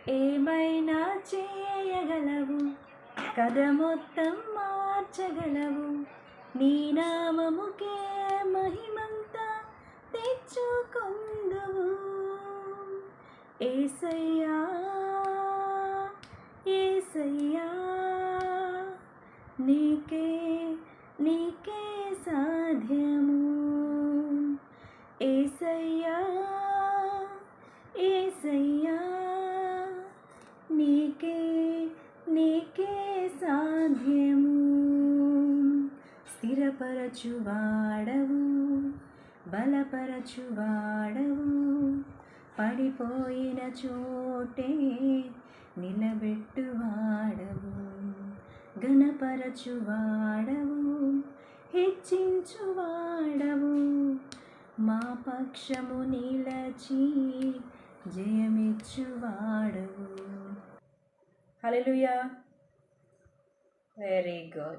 ఏమైనా చేయగలవు, కథ మొత్తం మార్చగలవు. నీ నామముకే మహిమంతా తెచ్చుకొందువు. యేసయ్యా యేసయ్యా, నీకే నీకే సాధ్యము. యేసయ్యా యేసయ్యా, నీకే నీకే సాధ్యము. స్థిరపరచువాడవు, బలపరచువాడవు, పడిపోయిన చోటే నిలబెట్టువాడవు. ఘనపరచువాడవు, హెచ్చించువాడవు, మా పక్షము నిలచి జయమిచ్చువాడవు. హల్లెలూయా. Very good.